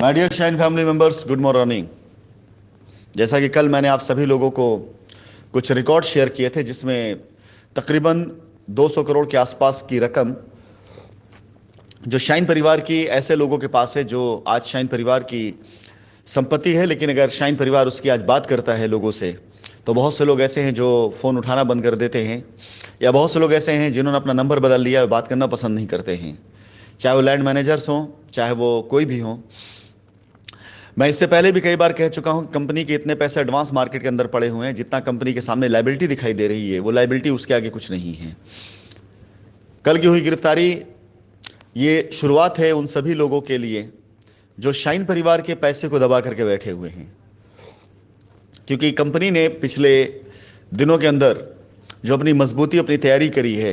My dear shine family members, good morning. जैसा कि कल मैंने आप सभी लोगों को कुछ रिकॉर्ड शेयर किए थे जिसमें तकरीबन 200 करोड़ के आसपास की रकम जो शाइन परिवार की ऐसे लोगों के पास है जो आज शाइन परिवार की संपत्ति है। लेकिन अगर शाइन परिवार उसकी आज बात करता है लोगों से, तो बहुत से लोग ऐसे हैं जो फ़ोन उठाना बंद कर देते हैं, या बहुत से लोग ऐसे हैं जिन्होंने अपना नंबर बदल लिया और बात करना पसंद नहीं करते हैं, चाहे वो लैंड मैनेजर्स हों, चाहे वो कोई भी हों। मैं इससे पहले भी कई बार कह चुका हूं कि कंपनी के इतने पैसे एडवांस मार्केट के अंदर पड़े हुए हैं, जितना कंपनी के सामने लायबिलिटी दिखाई दे रही है वो लायबिलिटी उसके आगे कुछ नहीं है। कल की हुई गिरफ्तारी ये शुरुआत है उन सभी लोगों के लिए जो शाइन परिवार के पैसे को दबा करके बैठे हुए हैं, क्योंकि कंपनी ने पिछले दिनों के अंदर जो अपनी मजबूती, अपनी तैयारी करी है,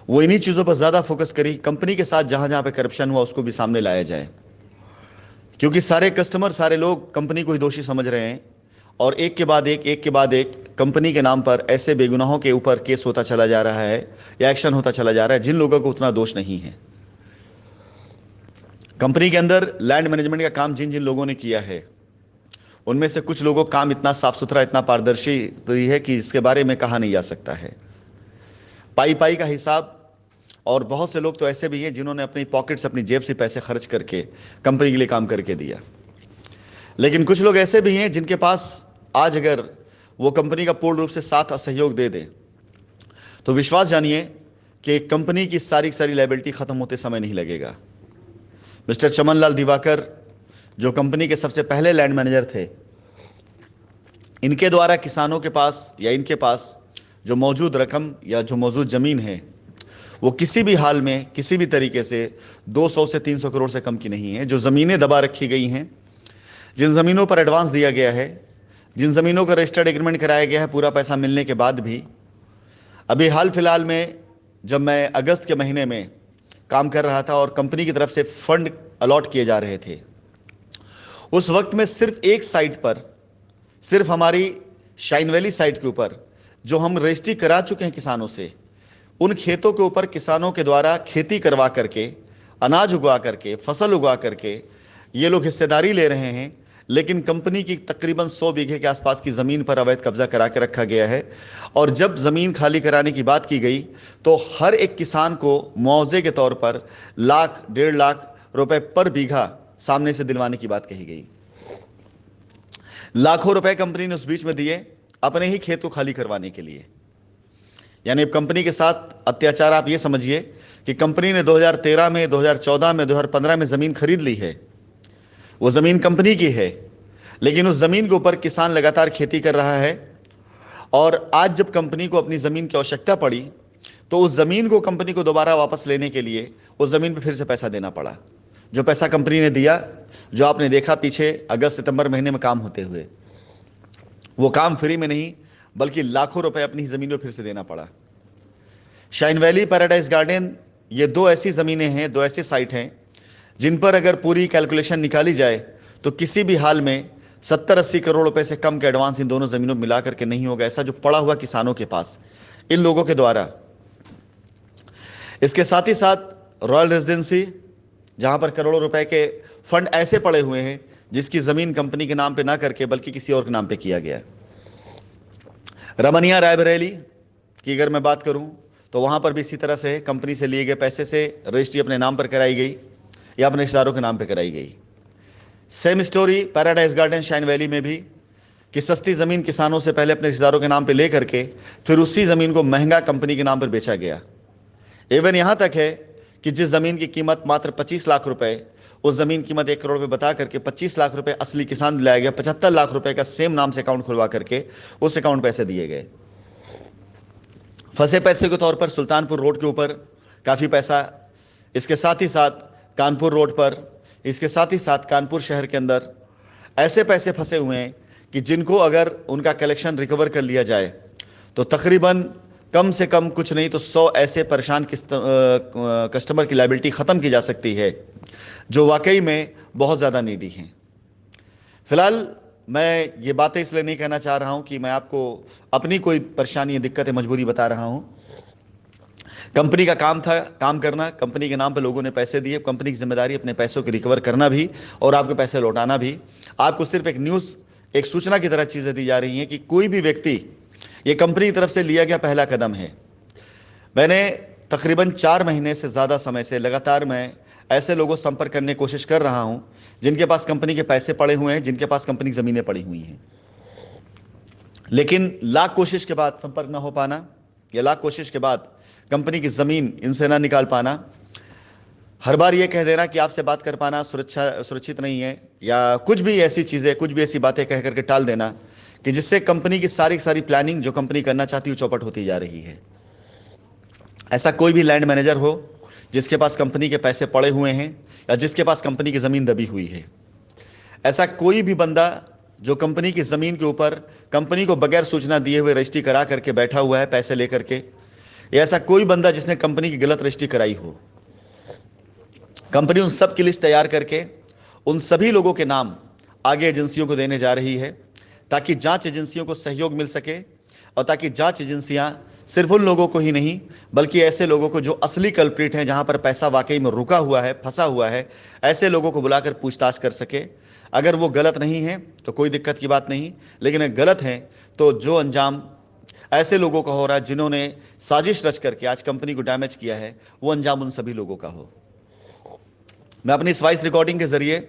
वो इन्हीं चीज़ों पर ज़्यादा फोकस करी। कंपनी के साथ जहां जहां पे करप्शन हुआ उसको भी सामने लाया जाए, क्योंकि सारे कस्टमर, सारे लोग कंपनी को ही दोषी समझ रहे हैं और एक के बाद एक कंपनी के नाम पर ऐसे बेगुनाहों के ऊपर केस होता चला जा रहा है या एक्शन होता चला जा रहा है जिन लोगों को उतना दोष नहीं है। कंपनी के अंदर लैंड मैनेजमेंट का काम जिन जिन लोगों ने किया है, उनमें से कुछ लोगों का काम इतना साफ सुथरा, इतना पारदर्शी है कि इसके बारे में कहा नहीं जा सकता है। पाई पाई का हिसाब, और बहुत से लोग तो ऐसे भी हैं जिन्होंने अपनी पॉकेट से, अपनी जेब से पैसे खर्च करके कंपनी के लिए काम करके दिया। लेकिन कुछ लोग ऐसे भी हैं जिनके पास आज अगर वो कंपनी का पूर्ण रूप से साथ और सहयोग दे दें, तो विश्वास जानिए कि कंपनी की सारी लायबिलिटी खत्म होते समय नहीं लगेगा। मिस्टर चमन लाल दिवाकर, जो कंपनी के सबसे पहले लैंड मैनेजर थे, इनके द्वारा किसानों के पास या इनके पास जो मौजूद रकम या जो मौजूद ज़मीन है, वो किसी भी हाल में, किसी भी तरीके से 200 से 300 करोड़ से कम की नहीं है। जो ज़मीनें दबा रखी गई हैं, जिन ज़मीनों पर एडवांस दिया गया है, जिन ज़मीनों का रजिस्टर्ड एग्रीमेंट कराया गया है पूरा पैसा मिलने के बाद भी, अभी हाल फिलहाल में जब मैं अगस्त के महीने में काम कर रहा था और कंपनी की तरफ से फंड अलॉट किए जा रहे थे, उस वक्त में सिर्फ एक साइट पर, सिर्फ हमारी शाइन वैली साइट के ऊपर जो हम रजिस्ट्री करा चुके हैं किसानों से, उन खेतों के ऊपर किसानों के द्वारा खेती करवा करके, अनाज उगा करके, फसल उगा करके ये लोग हिस्सेदारी ले रहे हैं। लेकिन कंपनी की तकरीबन 100 बीघे के आसपास की ज़मीन पर अवैध कब्जा करा के रखा गया है। और जब ज़मीन खाली कराने की बात की गई तो हर एक किसान को मुआवजे के तौर पर लाख, 1.5 लाख रुपए पर बीघा सामने से दिलवाने की बात कही गई। लाखों रुपए कंपनी ने उस बीच में दिए अपने ही खेत को खाली करवाने के लिए। यानी अब कंपनी के साथ अत्याचार आप ये समझिए कि कंपनी ने 2013 में, 2014 में, 2015 में ज़मीन खरीद ली है, वो ज़मीन कंपनी की है, लेकिन उस ज़मीन के ऊपर किसान लगातार खेती कर रहा है। और आज जब कंपनी को अपनी ज़मीन की आवश्यकता पड़ी तो उस ज़मीन को कंपनी को दोबारा वापस लेने के लिए उस ज़मीन पर फिर से पैसा देना पड़ा। जो पैसा कंपनी ने दिया, जो आपने देखा पीछे अगस्त सितंबर महीने में काम होते हुए, वो काम फ्री में नहीं बल्कि लाखों रुपए अपनी ज़मीन पर फिर से देना पड़ा। शाइन वैली, पैराडाइज गार्डन, ये दो ऐसी ज़मीनें हैं, दो ऐसी साइट हैं जिन पर अगर पूरी कैलकुलेशन निकाली जाए तो किसी भी हाल में 70-80 करोड़ रुपए से कम के एडवांस इन दोनों ज़मीनों में मिला करके नहीं होगा, ऐसा जो पड़ा हुआ किसानों के पास इन लोगों के द्वारा। इसके साथ ही साथ रॉयल रेजिडेंसी, जहां पर करोड़ों रुपए के फंड ऐसे पड़े हुए हैं जिसकी ज़मीन कंपनी के नाम पे ना करके बल्कि किसी और के नाम पे किया गया। रमनिया रायबरेली की अगर मैं बात करूं तो वहां पर भी इसी तरह से कंपनी से लिए गए पैसे से रजिस्ट्री अपने नाम पर कराई गई या अपने रिश्तेदारों के नाम पर कराई गई। Same story paradise garden, shine valley में भी, कि सस्ती ज़मीन किसानों से पहले अपने रिश्तेदारों के नाम पर ले करके फिर उसी ज़मीन को महंगा कंपनी के नाम पर बेचा गया। इवन यहाँ तक है कि जिस ज़मीन की कीमत मात्र 25 लाख रुपए, उस ज़मीन की कीमत 1 करोड़ रुपए बता करके 25 लाख रुपए असली किसान दिलाया गया। 75 लाख रुपए का सेम नाम से अकाउंट खुलवा करके उस अकाउंट पैसे दिए गए। फंसे पैसे के तौर पर सुल्तानपुर रोड के ऊपर काफ़ी पैसा, इसके साथ ही साथ कानपुर रोड पर, इसके साथ ही साथ कानपुर शहर के अंदर ऐसे पैसे फंसे हुए हैं कि जिनको अगर उनका कलेक्शन रिकवर कर लिया जाए तो तकरीबन कम से कम कुछ नहीं तो 100 ऐसे परेशान कस्टमर की लायबिलिटी ख़त्म की जा सकती है जो वाकई में बहुत ज़्यादा नीडी हैं। फिलहाल मैं ये बातें इसलिए नहीं कहना चाह रहा हूँ कि मैं आपको अपनी कोई परेशानी, दिक्कत, मजबूरी बता रहा हूँ। कंपनी का काम था काम करना, कंपनी के नाम पे लोगों ने पैसे दिए, कंपनी की जिम्मेदारी अपने पैसों को रिकवर करना भी और आपके पैसे लौटाना भी। आपको सिर्फ एक न्यूज़, एक सूचना की तरह चीज़ें दी जा रही हैं कि कोई भी व्यक्ति, ये कंपनी की तरफ से लिया गया पहला कदम है। मैंने तकरीबन 4 महीने से ज़्यादा समय से लगातार मैं ऐसे लोगों से संपर्क करने की कोशिश कर रहा हूं जिनके पास कंपनी के पैसे पड़े हुए हैं, जिनके पास कंपनी की ज़मीनें पड़ी हुई हैं, लेकिन लाख कोशिश के बाद संपर्क ना हो पाना या लाख कोशिश के बाद कंपनी की ज़मीन इनसे ना निकाल पाना, हर बार ये कह देना कि आपसे बात कर पाना सुरक्षित नहीं है, या कुछ भी ऐसी चीज़ें, कुछ भी ऐसी बातें कह करके टाल देना कि जिससे कंपनी की सारी प्लानिंग जो कंपनी करना चाहती है चौपट होती जा रही है। ऐसा कोई भी लैंड मैनेजर हो जिसके पास कंपनी के पैसे पड़े हुए हैं या जिसके पास कंपनी की ज़मीन दबी हुई है, ऐसा कोई भी बंदा जो कंपनी की ज़मीन के ऊपर कंपनी को बगैर सूचना दिए हुए रजिस्ट्री करा करके बैठा हुआ है पैसे लेकर के, या ऐसा कोई बंदा जिसने कंपनी की गलत रजिस्ट्री कराई हो, कंपनी उन सब की लिस्ट तैयार करके उन सभी लोगों के नाम आगे एजेंसियों को देने जा रही है ताकि जांच एजेंसियों को सहयोग मिल सके और ताकि जांच एजेंसियां सिर्फ उन लोगों को ही नहीं बल्कि ऐसे लोगों को जो असली कल्प्रिट हैं, जहां पर पैसा वाकई में रुका हुआ है, फंसा हुआ है, ऐसे लोगों को बुलाकर पूछताछ कर सके। अगर वो गलत नहीं है तो कोई दिक्कत की बात नहीं, लेकिन अगर गलत हैं तो जो अंजाम ऐसे लोगों का हो रहा है जिन्होंने साजिश रच करके आज कंपनी को डैमेज किया है, वो अंजाम उन सभी लोगों का हो। मैं अपनी इस वॉइस रिकॉर्डिंग के जरिए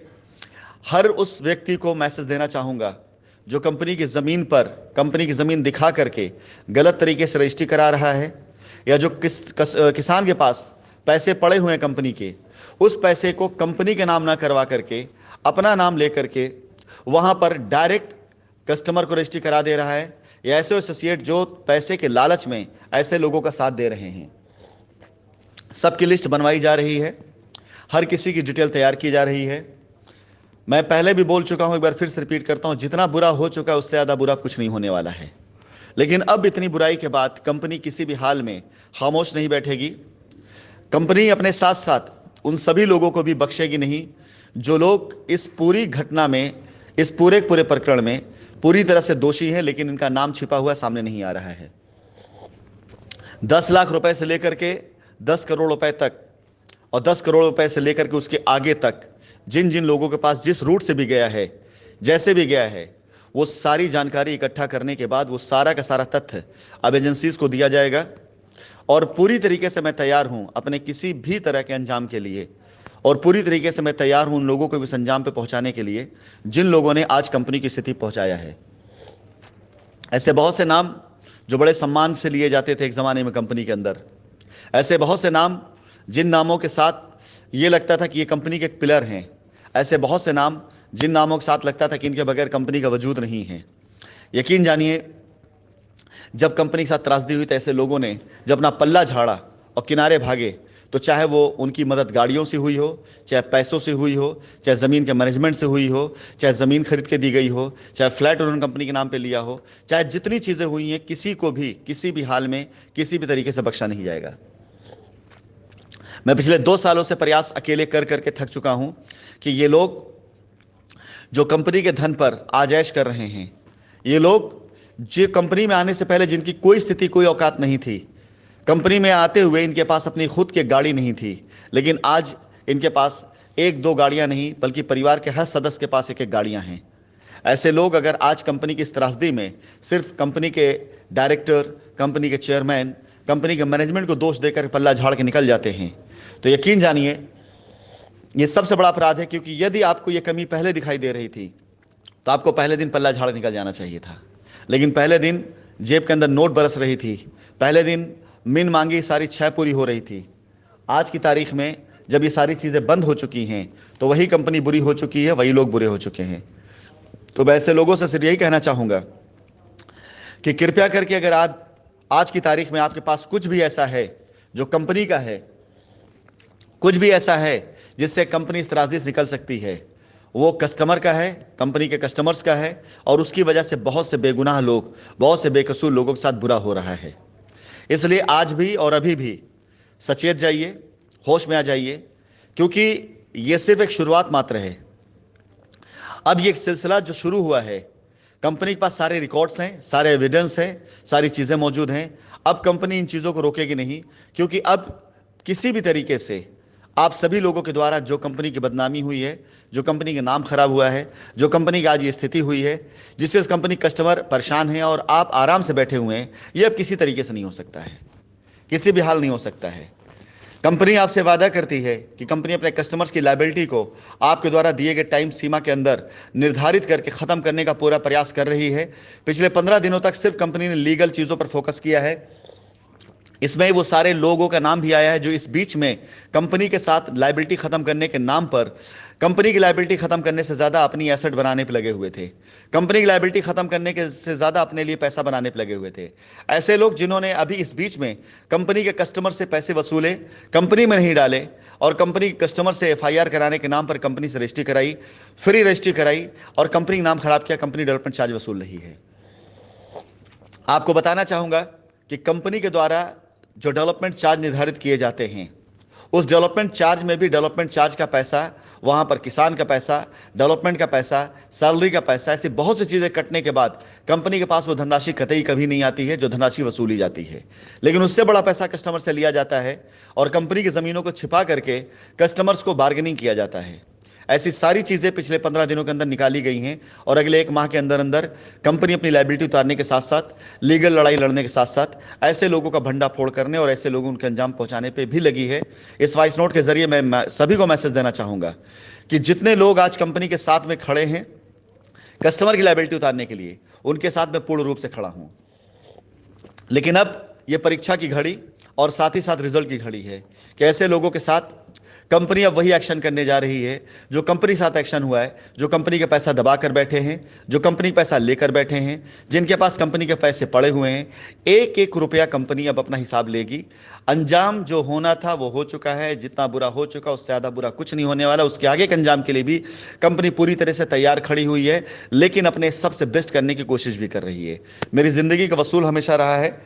हर उस व्यक्ति को मैसेज देना चाहूँगा जो कंपनी की ज़मीन पर कंपनी की ज़मीन दिखा करके गलत तरीके से रजिस्ट्री करा रहा है, या जो किसान के पास पैसे पड़े हुए हैं कंपनी के, उस पैसे को कंपनी के नाम ना करवा करके अपना नाम ले करके वहाँ पर डायरेक्ट कस्टमर को रजिस्ट्री करा दे रहा है, या ऐसे एसोसिएट जो पैसे के लालच में ऐसे लोगों का साथ दे रहे हैं। सबकी लिस्ट बनवाई जा रही है, हर किसी की डिटेल तैयार की जा रही है। मैं पहले भी बोल चुका हूं, एक बार फिर से रिपीट करता हूं, जितना बुरा हो चुका है उससे ज़्यादा बुरा कुछ नहीं होने वाला है। लेकिन अब इतनी बुराई के बाद कंपनी किसी भी हाल में खामोश नहीं बैठेगी। कंपनी अपने साथ साथ उन सभी लोगों को भी बख्शेगी नहीं जो लोग इस पूरी घटना में, इस पूरे प्रकरण में पूरी तरह से दोषी हैं, लेकिन इनका नाम छिपा हुआ सामने नहीं आ रहा है। 10 लाख रुपए से लेकर के 10 करोड़ रुपए तक और 10 करोड़ रुपए से लेकर के उसके आगे तक जिन जिन लोगों के पास जिस रूट से भी गया है, जैसे भी गया है, वो सारी जानकारी इकट्ठा करने के बाद वो सारा का सारा तथ्य अब एजेंसीज को दिया जाएगा। और पूरी तरीके से मैं तैयार हूं अपने किसी भी तरह के अंजाम के लिए, और पूरी तरीके से मैं तैयार हूं उन लोगों को भी इस अंजाम पे पहुंचाने के लिए जिन लोगों ने आज कंपनी की स्थिति पहुंचाया है। ऐसे बहुत से नाम जो बड़े सम्मान से लिए जाते थे एक ज़माने में कंपनी के अंदर, ऐसे बहुत से नाम जिन नामों के साथ ये लगता था कि ये कंपनी के एक पिलर हैं, ऐसे बहुत से नाम जिन नामों के साथ लगता था कि इनके बगैर कंपनी का वजूद नहीं है। यकीन जानिए, जब कंपनी के साथ त्रासदी हुई तो ऐसे लोगों ने जब अपना पल्ला झाड़ा और किनारे भागे, तो चाहे वो उनकी मदद गाड़ियों से हुई हो, चाहे पैसों से हुई हो, चाहे ज़मीन के मैनेजमेंट से हुई हो, चाहे ज़मीन खरीद के दी गई हो, चाहे फ्लैट उन्होंने कंपनी के नाम पे लिया हो, चाहे जितनी चीज़ें हुई हैं, किसी को भी किसी भी हाल में किसी भी तरीके से बख्शा नहीं जाएगा। मैं पिछले 2 सालों से प्रयास अकेले कर करके थक चुका हूं कि ये लोग जो कंपनी के धन पर आजैश कर रहे हैं, ये लोग जो कंपनी में आने से पहले जिनकी कोई स्थिति, कोई औकात नहीं थी, कंपनी में आते हुए इनके पास अपनी खुद की गाड़ी नहीं थी, लेकिन आज इनके पास 1-2 गाड़ियां नहीं बल्कि परिवार के हर सदस्य के पास 1-1 गाड़ियां हैं। ऐसे लोग अगर आज कंपनी की इस त्रासदी में सिर्फ कंपनी के डायरेक्टर, कंपनी के चेयरमैन, कंपनी के मैनेजमेंट को दोष देकर पल्ला झाड़ के निकल जाते हैं, तो यकीन जानिए ये सबसे बड़ा अपराध है। क्योंकि यदि आपको ये कमी पहले दिखाई दे रही थी तो आपको पहले दिन पल्ला झाड़ निकल जाना चाहिए था, लेकिन पहले दिन जेब के अंदर नोट बरस रही थी, पहले दिन मिन मांगी सारी छह पूरी हो रही थी। आज की तारीख में जब ये सारी चीज़ें बंद हो चुकी हैं तो वही कंपनी बुरी हो चुकी है, वही लोग बुरे हो चुके हैं। तो मैं ऐसे लोगों से सिर्फ यही कहना चाहूँगा कि कृपया करके अगर आप आज की तारीख में आपके पास कुछ भी ऐसा है जो कंपनी का है, कुछ भी ऐसा है जिससे कंपनी इस त्रासदी से निकल सकती है, वो कस्टमर का है, कंपनी के कस्टमर्स का है, और उसकी वजह से बहुत से बेगुनाह लोग, बहुत से बेकसूर लोगों के साथ बुरा हो रहा है। इसलिए आज भी और अभी भी सचेत जाइए, होश में आ जाइए, क्योंकि ये सिर्फ एक शुरुआत मात्र है। अब ये सिलसिला जो शुरू हुआ है, कंपनी के पास सारे रिकॉर्ड्स हैं, सारे एविडेंस हैं, सारी चीज़ें मौजूद हैं। अब कंपनी इन चीज़ों को रोकेगी नहीं, क्योंकि अब किसी भी तरीके से आप सभी लोगों के द्वारा जो कंपनी की बदनामी हुई है, जो कंपनी का नाम खराब हुआ है, जो कंपनी की आज ये स्थिति हुई है, जिससे उस कंपनी कस्टमर परेशान हैं और आप आराम से बैठे हुए हैं, ये अब किसी तरीके से नहीं हो सकता है, किसी भी हाल नहीं हो सकता है। कंपनी आपसे वादा करती है कि कंपनी अपने कस्टमर्स की लायबिलिटी को आपके द्वारा दिए गए टाइम सीमा के अंदर निर्धारित करके ख़त्म करने का पूरा प्रयास कर रही है। पिछले 15 दिनों तक सिर्फ कंपनी ने लीगल चीज़ों पर फोकस किया है। इसमें वो सारे लोगों का नाम भी आया है जो इस बीच में कंपनी के साथ लायबिलिटी ख़त्म करने के नाम पर कंपनी की लायबिलिटी ख़त्म करने से ज़्यादा अपनी एसेट बनाने पर लगे हुए थे, कंपनी की लायबिलिटी ख़त्म करने के से ज़्यादा अपने लिए पैसा बनाने पर लगे हुए थे। ऐसे लोग जिन्होंने अभी इस बीच में कंपनी के कस्टमर से पैसे वसूले, कंपनी में नहीं डाले और कंपनी कस्टमर से FIR कराने के नाम पर कंपनी से रजिस्ट्री कराई, फ्री रजिस्ट्री कराई और कंपनी का नाम खराब किया, कंपनी डेवलपमेंट चार्ज वसूल रही है। आपको बताना चाहूँगा कि कंपनी के द्वारा जो डेवलपमेंट चार्ज निर्धारित किए जाते हैं, उस डेवलपमेंट चार्ज में भी डेवलपमेंट चार्ज का पैसा, वहाँ पर किसान का पैसा, डेवलपमेंट का पैसा, सैलरी का पैसा, ऐसी बहुत सी चीज़ें कटने के बाद कंपनी के पास वो धनराशि कतई कभी नहीं आती है जो धनराशि वसूली जाती है। लेकिन उससे बड़ा पैसा कस्टमर से लिया जाता है और कंपनी की ज़मीनों को छिपा करके कस्टमर्स को बार्गेनिंग किया जाता है। ऐसी सारी चीज़ें पिछले 15 दिनों के अंदर निकाली गई हैं और अगले 1 माह के अंदर अंदर कंपनी अपनी लायबिलिटी उतारने के साथ साथ, लीगल लड़ाई लड़ने के साथ साथ ऐसे लोगों का भंडा फोड़ करने और ऐसे लोगों उनके अंजाम पहुंचाने पे भी लगी है। इस वॉइस नोट के जरिए मैं सभी को मैसेज देना चाहूँगा कि जितने लोग आज कंपनी के साथ में खड़े हैं कस्टमर की लायबिलिटी उतारने के लिए, उनके साथ मैं पूर्ण रूप से खड़ा हूँ। लेकिन अब ये परीक्षा की घड़ी और साथ ही साथ रिजल्ट की घड़ी है कि ऐसे लोगों के साथ कंपनी अब वही एक्शन करने जा रही है जो कंपनी के साथ एक्शन हुआ है, जो कंपनी का पैसा दबा कर बैठे हैं, जो कंपनी का पैसा लेकर बैठे हैं, जिनके पास कंपनी के पैसे पड़े हुए हैं। एक एक रुपया कंपनी अब अपना हिसाब लेगी। अंजाम जो होना था वो हो चुका है, जितना बुरा हो चुका उससे ज़्यादा बुरा कुछ नहीं होने वाला। उसके आगे के अंजाम के लिए भी कंपनी पूरी तरह से तैयार खड़ी हुई है, लेकिन अपने सबसे बेस्ट करने की कोशिश भी कर रही है। मेरी ज़िंदगी का वसूल हमेशा रहा है,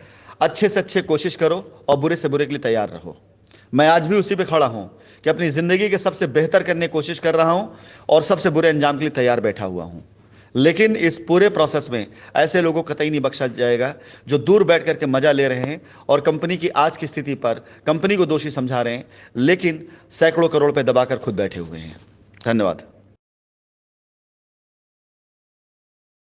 अच्छे से अच्छे कोशिश करो और बुरे से बुरे के लिए तैयार रहो। मैं आज भी उसी पे खड़ा हूं कि अपनी ज़िंदगी के सबसे बेहतर करने की कोशिश कर रहा हूं और सबसे बुरे अंजाम के लिए तैयार बैठा हुआ हूं। लेकिन इस पूरे प्रोसेस में ऐसे लोगों को कतई नहीं बख्शा जाएगा जो दूर बैठ करके मज़ा ले रहे हैं और कंपनी की आज की स्थिति पर कंपनी को दोषी समझा रहे हैं, लेकिन सैकड़ों करोड़ पे दबाकर खुद बैठे हुए हैं। धन्यवाद।